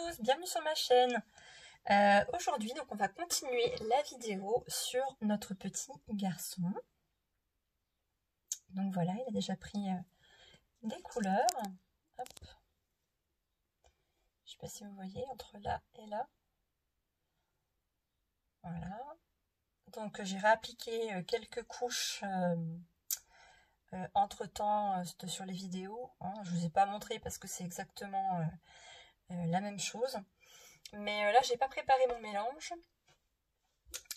tous, bienvenue sur ma chaîne. Aujourd'hui, donc on va continuer la vidéo sur notre petit garçon. Donc voilà, il a déjà pris des couleurs. Hop. Je sais pas si vous voyez, entre là et là. Voilà. Donc j'ai réappliqué quelques couches entre-temps sur les vidéos. Hein. Je ne vous ai pas montré parce que c'est exactement la même chose. Mais là, j'ai pas préparé mon mélange.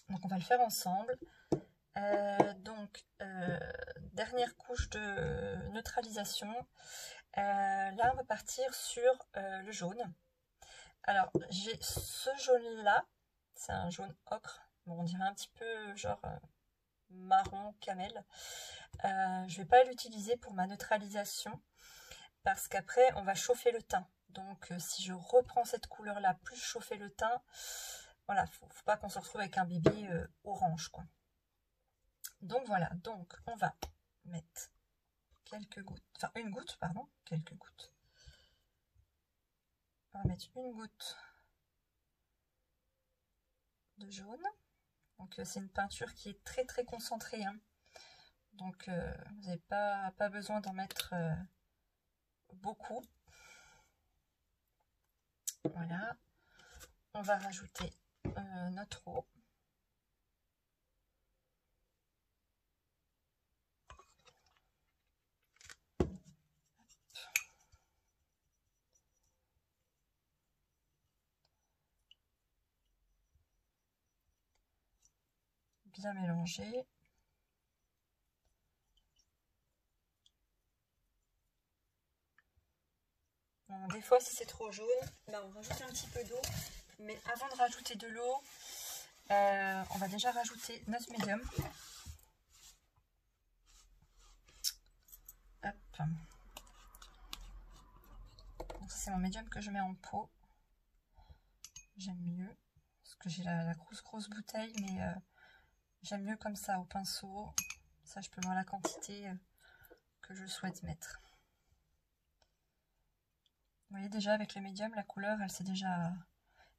Donc on va le faire ensemble. Dernière couche de neutralisation. Là, on va partir sur le jaune. Alors, j'ai ce jaune-là. C'est un jaune ocre. Bon, on dirait un petit peu genre marron camel. Je vais pas l'utiliser pour ma neutralisation parce qu'après, on va chauffer le teint. Donc, si je reprends cette couleur-là, plus chauffer le teint, voilà, faut pas qu'on se retrouve avec un bébé orange, quoi. Donc voilà, donc on va mettre quelques gouttes, enfin une goutte, pardon, quelques gouttes. On va mettre une goutte de jaune. Donc c'est une peinture qui est très très concentrée, hein. Donc vous n'avez pas besoin d'en mettre beaucoup. Voilà, on va rajouter notre eau. Bien mélanger. Bon, des fois, si c'est trop jaune, ben, on rajoute un petit peu d'eau. Mais avant de rajouter de l'eau, on va déjà rajouter notre médium. Hop. Donc c'est mon médium que je mets en pot. J'aime mieux. Parce que j'ai la grosse bouteille, mais j'aime mieux comme ça au pinceau. Ça, je peux voir la quantité que je souhaite mettre. Vous voyez déjà avec le médium, la couleur,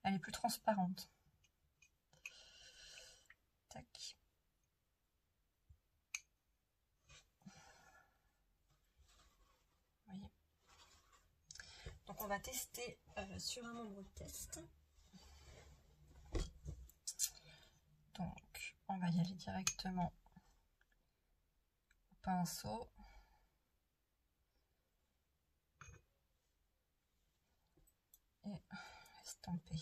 elle est plus transparente. Tac. Vous voyez. Donc on va tester sur un membre de test. Donc on va y aller directement au pinceau. Et estamper.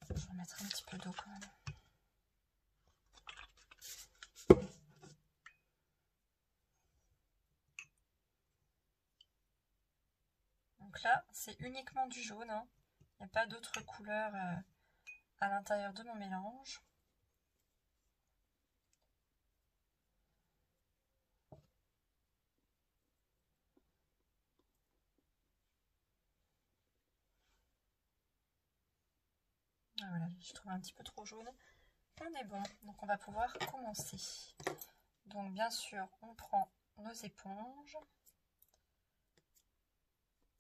Je vais mettre un petit peu d'eau quand même. Donc là, c'est uniquement du jaune, hein. Il n'y a pas d'autres couleurs à l'intérieur de mon mélange. Ah, voilà, je trouve un petit peu trop jaune. On est bon, donc on va pouvoir commencer. Donc bien sûr, on prend nos éponges.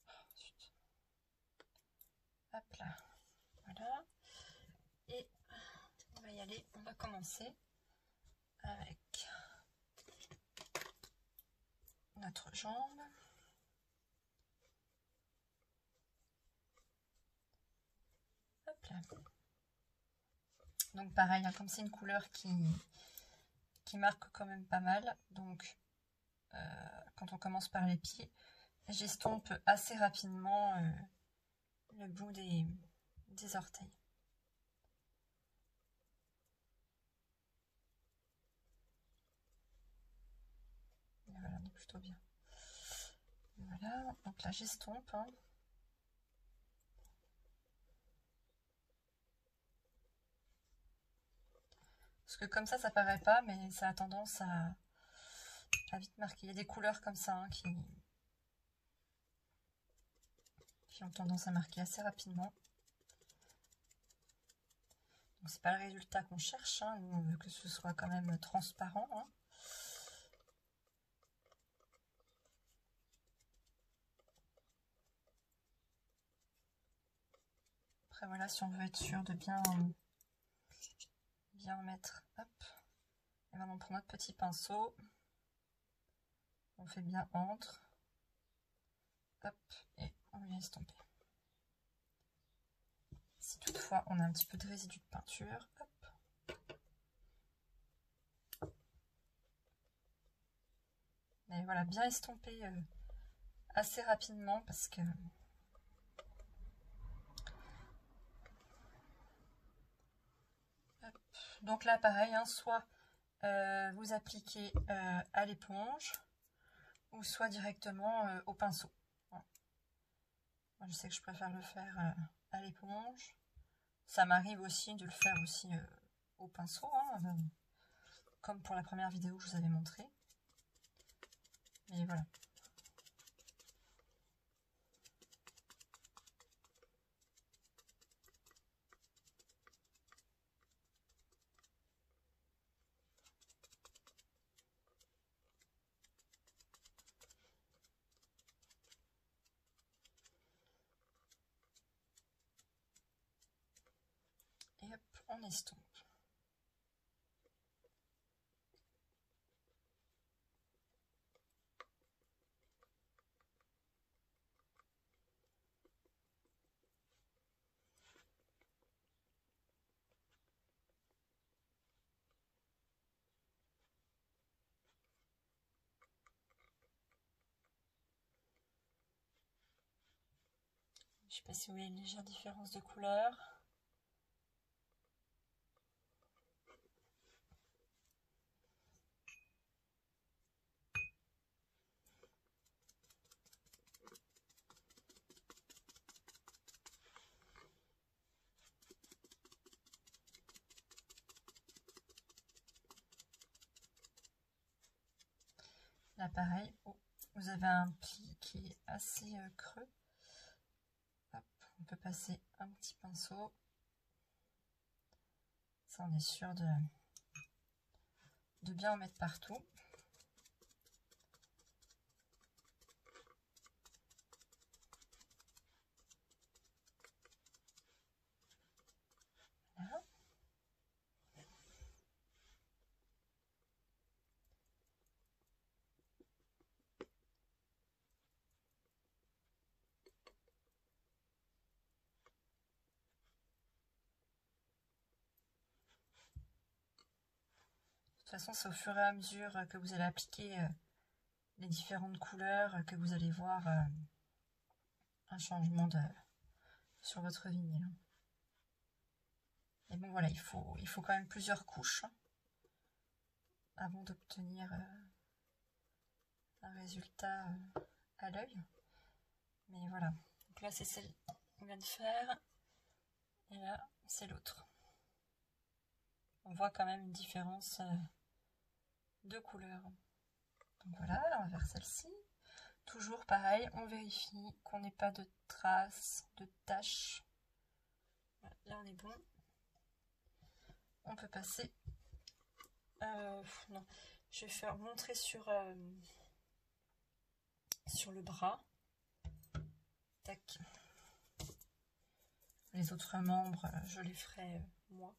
Ensuite, hop là, voilà. Et on va y aller, on va commencer avec notre jambe. Hop là. Donc pareil, hein, comme c'est une couleur qui marque quand même pas mal, donc quand on commence par les pieds, j'estompe assez rapidement le bout des orteils. Et voilà, on est plutôt bien. Voilà, donc là j'estompe. Hein. Parce que comme ça paraît pas, mais ça a tendance à vite marquer. Il y a des couleurs comme ça hein, qui ont tendance à marquer assez rapidement. C'est pas le résultat qu'on cherche, hein. Nous on veut que ce soit quand même transparent, hein. Après voilà, si on veut être sûr de bien mettre, hop, et maintenant on prend notre petit pinceau, on fait bien entre, hop, et on vient estomper. Si toutefois on a un petit peu de résidu de peinture, hop. Mais voilà, bien estomper assez rapidement parce que hop. Donc là pareil, hein, soit vous appliquez à l'éponge ou soit directement au pinceau. Voilà. Moi, je sais que je préfère le faire à l'éponge. Ça m'arrive aussi de le faire aussi au pinceau, hein, comme pour la première vidéo que je vous avais montré. Mais voilà. Et hop, on estompe. Je sais pas si vous voyez une légère différence de couleur. Là pareil, oh, vous avez un pli qui est assez creux. Hop, on peut passer un petit pinceau. Ça on est sûr de bien en mettre partout. Voilà. De toute façon, c'est au fur et à mesure que vous allez appliquer les différentes couleurs que vous allez voir un changement sur votre vinyle. Et bon voilà, il faut quand même plusieurs couches avant d'obtenir un résultat à l'œil. Mais voilà, donc là c'est celle qu'on vient de faire et là c'est l'autre. On voit quand même une différence de couleur. Donc voilà, là on va faire celle-ci. Toujours pareil, on vérifie qu'on n'ait pas de traces, de taches. Voilà, là on est bon. On peut passer. Non, je vais faire montrer sur le bras. Tac. Les autres membres, je les ferai moi.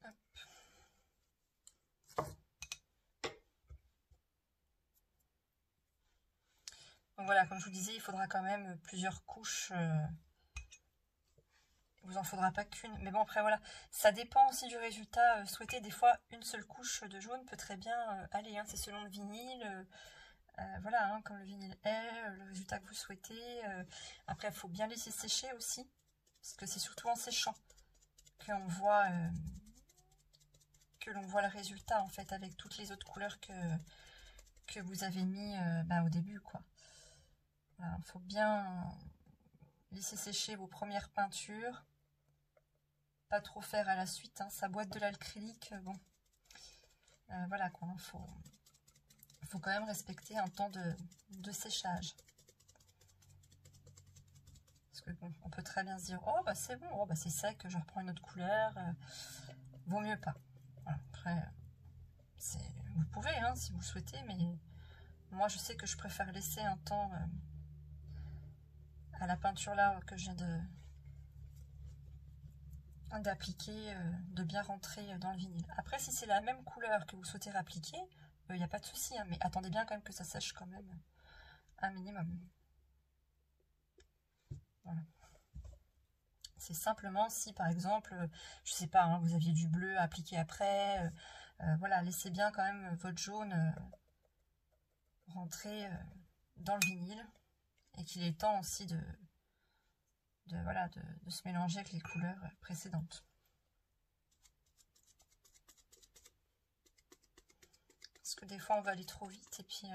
Hop. Donc voilà, comme je vous disais, il faudra quand même plusieurs couches. Il vous en faudra pas qu'une. Mais bon, après voilà, ça dépend aussi du résultat souhaité. Des fois, une seule couche de jaune peut très bien aller. Hein, c'est selon le vinyle. Voilà, hein, comme le vinyle est, le résultat que vous souhaitez. Après, il faut bien laisser sécher aussi. Parce que c'est surtout en séchant que l'on voit le résultat en fait avec toutes les autres couleurs que vous avez mis au début quoi. Voilà, il faut bien laisser sécher vos premières peintures, pas trop faire à la suite, hein, ça boite de l'acrylique, bon, voilà quoi, faut quand même respecter un temps de séchage. Parce que bon, on peut très bien se dire, oh bah c'est bon, oh bah c'est sec, je reprends une autre couleur, vaut mieux pas. Voilà, après, vous pouvez hein, si vous souhaitez, mais moi je sais que je préfère laisser un temps à la peinture là que je viens d'appliquer, de bien rentrer dans le vinyle. Après, si c'est la même couleur que vous souhaitez réappliquer, il n'y a pas de souci, hein, mais attendez bien quand même que ça sèche quand même un minimum. Voilà. C'est simplement si par exemple, je sais pas, hein, vous aviez du bleu appliqué après, voilà, laissez bien quand même votre jaune rentrer dans le vinyle et qu'il est temps aussi voilà, de se mélanger avec les couleurs précédentes. Parce que des fois on va aller trop vite et puis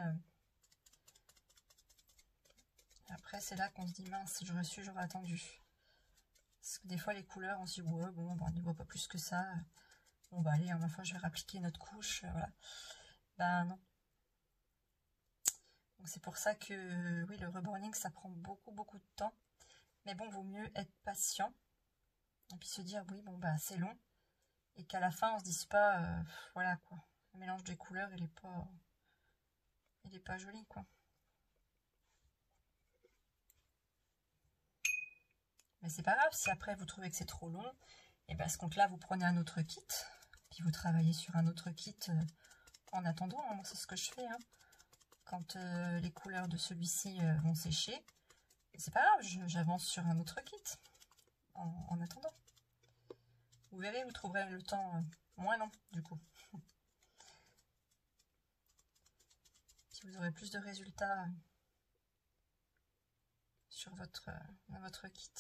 après c'est là qu'on se dit mince, si j'aurais su, j'aurais attendu. Parce que des fois les couleurs on se dit ouais bon bah, on n'y voit pas plus que ça. Bon bah allez, ma foi je vais réappliquer notre couche, voilà. Ben non. Donc c'est pour ça que oui, le reborning ça prend beaucoup de temps. Mais bon, vaut mieux être patient et puis se dire oui bon bah c'est long et qu'à la fin on se dise pas voilà quoi, le mélange des couleurs il est pas joli quoi. Mais c'est pas grave si après vous trouvez que c'est trop long, et bien à ce compte-là vous prenez un autre kit puis vous travaillez sur un autre kit en attendant. Moi c'est ce que je fais hein. Quand les couleurs de celui-ci vont sécher, c'est pas grave, j'avance sur un autre kit en attendant. Vous verrez, vous trouverez le temps moins long du coup. Si vous aurez plus de résultats sur votre kit.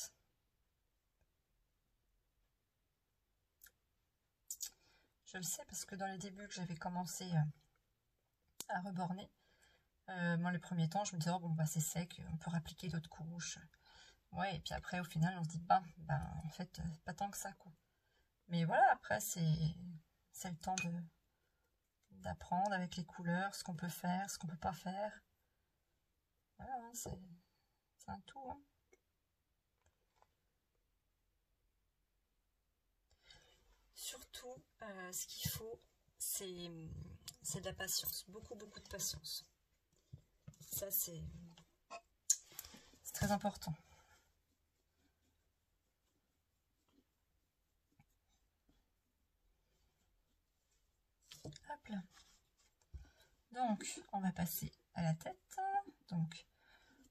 Je le sais parce que dans les débuts que j'avais commencé à reborner, moi les premiers temps je me disais oh bon bah c'est sec, on peut rappliquer d'autres couches. Ouais, et puis après au final on se dit bah en fait pas tant que ça quoi. Mais voilà, après c'est le temps d'apprendre avec les couleurs, ce qu'on peut faire, ce qu'on peut pas faire. Voilà, hein, c'est un tout. Hein. Surtout, ce qu'il faut, c'est de la patience, beaucoup de patience. Ça, c'est très important. Hop là. Donc, on va passer à la tête. Donc,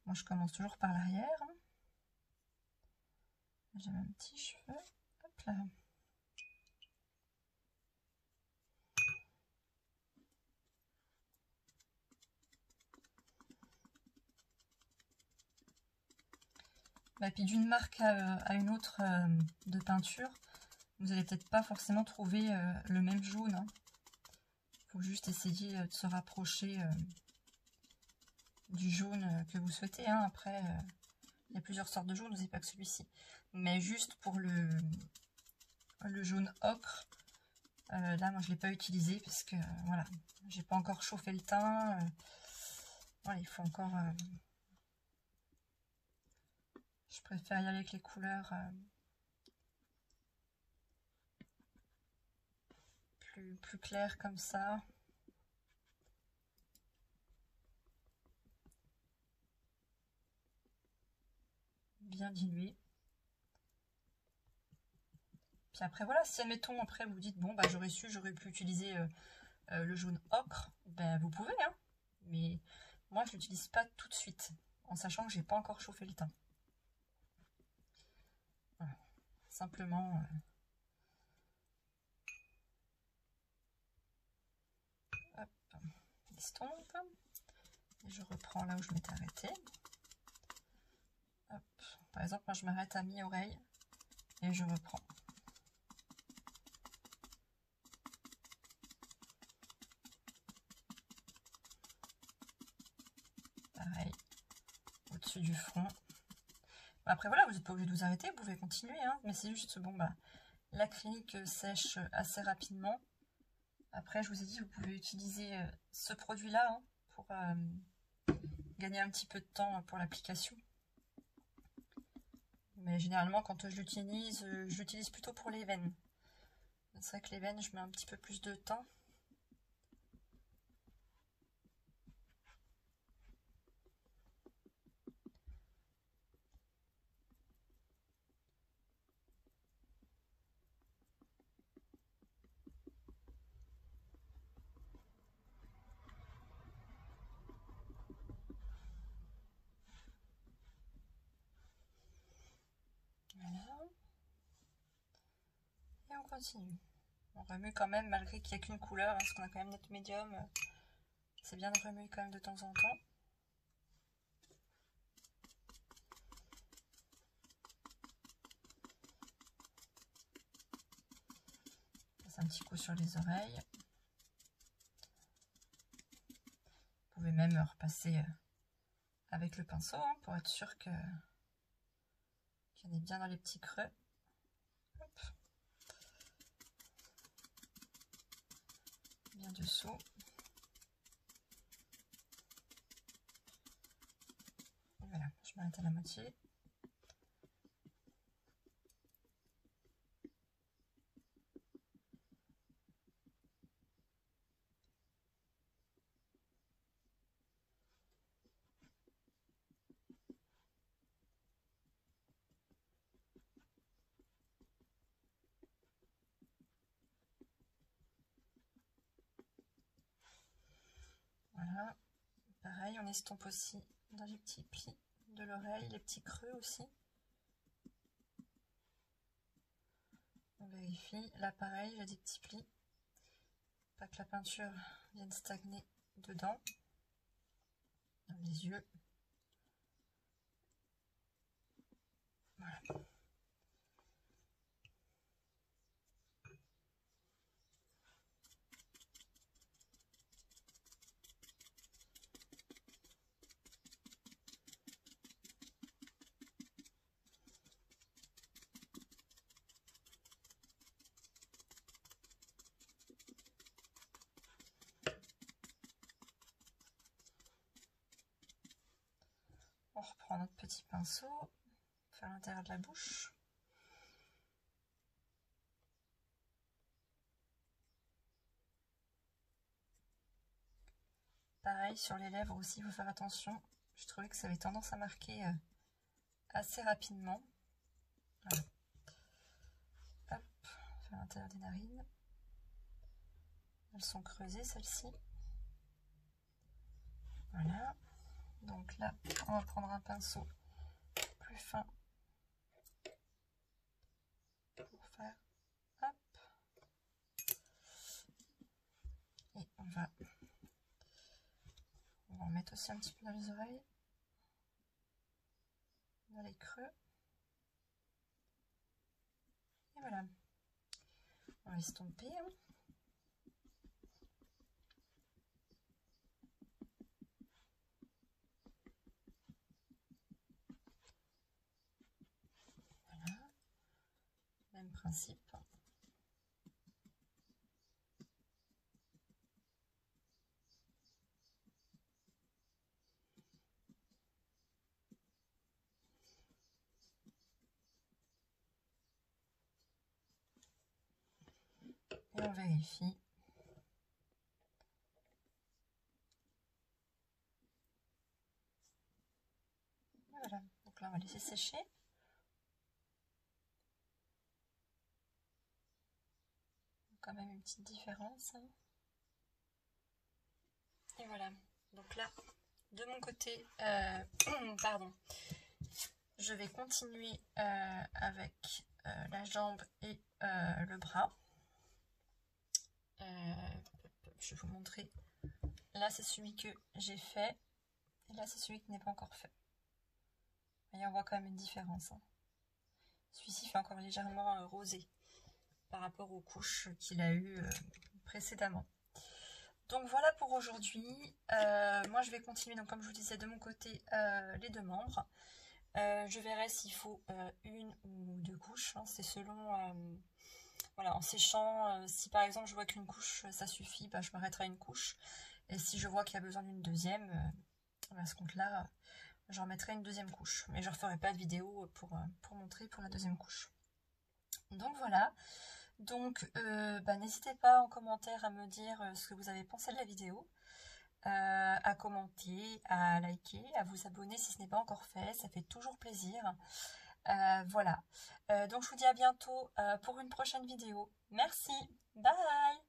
moi, je commence toujours par l'arrière. J'ai un petit cheveu. Hop là. Bah, puis d'une marque à une autre de peinture, vous n'allez peut-être pas forcément trouver le même jaune. Hein. Faut juste essayer de se rapprocher du jaune que vous souhaitez. Hein. Après, il y a plusieurs sortes de jaune, vous n'avez pas que celui-ci. Mais juste pour le jaune ocre, là, moi, je ne l'ai pas utilisé parce que, voilà, j'ai pas encore chauffé le teint. Voilà, il faut encore... je préfère y aller avec les couleurs plus claires comme ça. Bien dilué. Puis après voilà, si admettons après vous dites bon bah j'aurais pu utiliser le jaune ocre, ben vous pouvez hein. Mais moi je l'utilise pas tout de suite, en sachant que j'ai pas encore chauffé le teint. Voilà. Simplement hop, estompe. Et je reprends là où je m'étais arrêtée. Hop. Par exemple, moi je m'arrête à mi-oreille et je reprends. Pareil, au-dessus du front. Après voilà, vous n'êtes pas obligé de vous arrêter, vous pouvez continuer, hein, mais c'est juste, bon bah, l'acrylique sèche assez rapidement. Après, je vous ai dit, vous pouvez utiliser ce produit-là hein, pour gagner un petit peu de temps pour l'application. Mais généralement, quand je l'utilise plutôt pour les veines. C'est vrai que les veines, je mets un petit peu plus de temps. Voilà. Et on continue. On remue quand même, malgré qu'il n'y a qu'une couleur, hein, parce qu'on a quand même notre médium. C'est bien de remuer quand même de temps en temps. Un petit coup sur les oreilles. Vous pouvez même repasser avec le pinceau hein, pour être sûr qu'il y en ait bien dans les petits creux. Hop. Bien dessous. Et voilà, je m'arrête à la moitié. Voilà, pareil, on estompe aussi dans les petits plis de l'oreille, les petits creux aussi. On vérifie, là pareil, j'ai des petits plis, pas que la peinture vienne stagner dedans, dans les yeux. Voilà. On reprend notre petit pinceau, faire l'intérieur de la bouche. Pareil, sur les lèvres aussi, il faut faire attention. Je trouvais que ça avait tendance à marquer assez rapidement. Voilà. Hop, faire l'intérieur des narines. Elles sont creusées, celles-ci. Voilà. Donc là, on va prendre un pinceau plus fin pour faire hop. Et on va en mettre aussi un petit peu dans les oreilles, dans les creux. Et voilà. On va estomper. Voilà. Même principe. Et on vérifie. Et voilà. Donc là, on va laisser sécher. Quand même une petite différence. Et voilà. Donc là, de mon côté, pardon, je vais continuer avec la jambe et le bras. Je vais vous montrer. Là, c'est celui que j'ai fait. Et là, c'est celui qui n'est pas encore fait. Vous voyez, on voit quand même une différence. Hein. Celui-ci fait encore légèrement rosé par rapport aux couches qu'il a eues précédemment. Donc voilà pour aujourd'hui. Moi, je vais continuer, donc, comme je vous disais, de mon côté, les deux membres. Je verrai s'il faut une ou deux couches. Hein. C'est selon... voilà, en séchant, si par exemple je vois qu'une couche ça suffit, bah, je m'arrêterai à une couche. Et si je vois qu'il y a besoin d'une deuxième, à ce compte-là, j'en mettrai une deuxième couche. Mais je ne referai pas de vidéo pour montrer pour la deuxième couche. Donc voilà. Donc n'hésitez pas en commentaire à me dire ce que vous avez pensé de la vidéo. À commenter, à liker, à vous abonner si ce n'est pas encore fait, ça fait toujours plaisir. Voilà, donc je vous dis à bientôt pour une prochaine vidéo. Merci, bye!